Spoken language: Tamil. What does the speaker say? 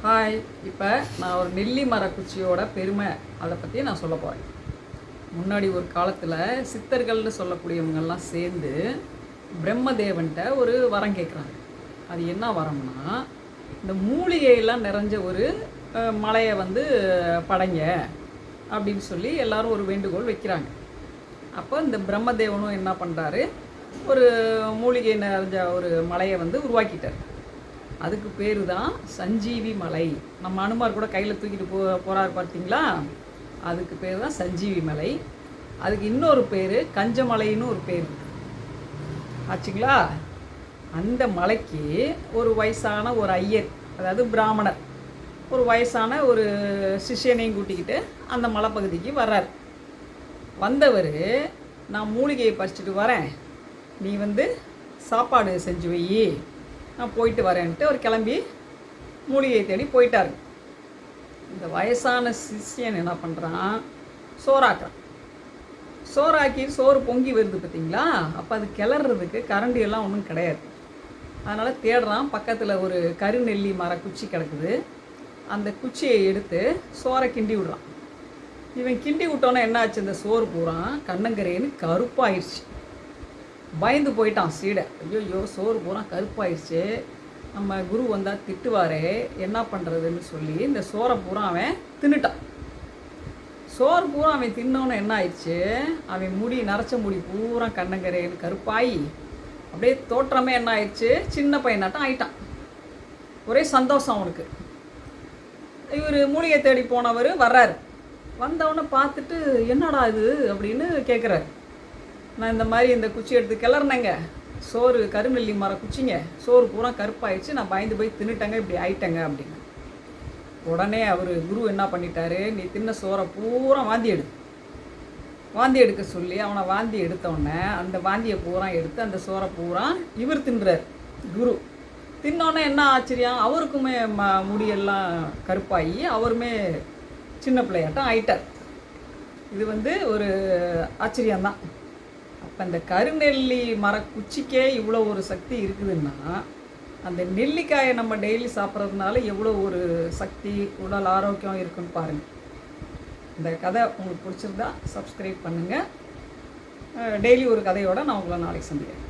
ஹாய். இப்போ நான் ஒரு நெல்லி மரக்குச்சியோட பெருமை அதை பற்றி நான் சொல்ல போகிறேன். முன்னாடி ஒரு காலத்தில் சித்தர்கள்னு சொல்லக்கூடியவங்கெல்லாம் சேர்ந்து பிரம்மதேவன்கிட்ட ஒரு வரம் கேட்குறாங்க. அது என்ன வரம்னா, இந்த மூலிகையெல்லாம் நிறைஞ்ச ஒரு மலையை படைங்க அப்படின்னு சொல்லி எல்லாரும் ஒரு வேண்டுகோள் வைக்கிறாங்க. அப்போ இந்த பிரம்மதேவனும் என்ன பண்ணுறாரு, ஒரு மூலிகை நிறைஞ்ச ஒரு மலையை உருவாக்கிட்டார். அதுக்கு பேர் தான் சஞ்சீவி மலை. நம்ம அனுமார் கூட கையில் தூக்கிட்டு போகிறாரு பார்த்தீங்களா, அதுக்கு பேர் தான் சஞ்சீவி மலை. அதுக்கு இன்னொரு பேர் கஞ்சமலைன்னு ஒரு பேர் ஆச்சுங்களா. அந்த மலைக்கு ஒரு வயசான ஒரு ஐயர், அதாவது பிராமணர், ஒரு வயசான ஒரு சிஷ்யனையும் கூட்டிக்கிட்டு அந்த மலைப்பகுதிக்கு வர்றார். வந்தவர், நான் மூலிகையை பறிச்சுட்டு வரேன், நீ சாப்பாடு செஞ்சு வை, நான் போயிட்டு வரேன்ட்டு அவர் கிளம்பி மூலிகையை தேடி போயிட்டார். இந்த வயசான சிஷ்யன் என்ன பண்ணுறான், சோறாக்குறான். சோறாக்கி சோறு பொங்கி வருது பார்த்தீங்களா. அப்போ அது கிளறதுக்கு கரண்டி எல்லாம் ஒன்றும் கிடையாது. அதனால் தேடுறான். பக்கத்தில் ஒரு கருநெல்லி மர குச்சி கிடக்குது. அந்த குச்சியை எடுத்து சோறை கிண்டி விடுறான். இவன் கிண்டி விட்டோன்னே என்ன ஆச்சு, இந்த சோறு பூரா கண்ணங்கரேன்னு கருப்பாயிடுச்சு. பயந்து போயிட்டான் சீடை. ஐயோ சோறு பூரா கருப்பாயிடுச்சு, நம்ம குரு வந்தால் திட்டுவாரே, என்ன பண்ணுறதுன்னு சொல்லி இந்த சோறை பூரா அவன் தின்னுட்டான். சோறு பூரா அவன் தின்னோன்னு என்ன ஆயிடுச்சு, அவன் முடி நரைச்ச முடி பூரா கண்ணங்கரேன்னு கருப்பாயி அப்படியே தோற்றமே என்ன ஆயிடுச்சு, சின்ன பையனாட்டம் ஆயிட்டான். ஒரே சந்தோஷம் அவனுக்கு. இவர் மூலிகை தேடி போனவர் வர்றாரு. வந்தவொடனே பார்த்துட்டு என்னடா இது அப்படின்னு கேட்குறாரு. நான் இந்த மாதிரி இந்த குச்சி எடுத்து கிளறினேங்க, சோறு கருநெல்லி மர குச்சிங்க, சோறு பூரா கருப்பாயிடுச்சு, நான் பயந்து போய் தின்னுட்டேங்க, இப்படி ஆயிட்டேங்க அப்படின்னு. உடனே அவர் குரு என்ன பண்ணிட்டாரு, நீ தின்ன சோறை பூரா வாந்தி எடுக்க சொல்லி அவனை வாந்தி எடுத்தோடனே அந்த வாந்தியை பூரா எடுத்து அந்த சோறை பூரா இவர் தின்றார். குரு தின்னோடனே என்ன ஆச்சரியம், அவருக்குமே முடியெல்லாம் கருப்பாகி அவருமே சின்ன பிள்ளையாட்டம் ஆயிட்டார். இது ஒரு ஆச்சரியம்தான். அப்போ இந்த கருநெல்லி மரக்குச்சிக்கே இவ்வளோ ஒரு சக்தி இருக்குதுன்னா, அந்த நெல்லிக்காயை நம்ம டெய்லி சாப்பிட்றதுனால எவ்வளோ ஒரு சக்தி, உடல் ஆரோக்கியம் இருக்குன்னு பாருங்கள். இந்த கதை உங்களுக்கு பிடிச்சிருந்தா சப்ஸ்கிரைப் பண்ணுங்கள். டெய்லி ஒரு கதையோடு நான் உங்களை நாளைக்கு சந்திக்கிறேன்.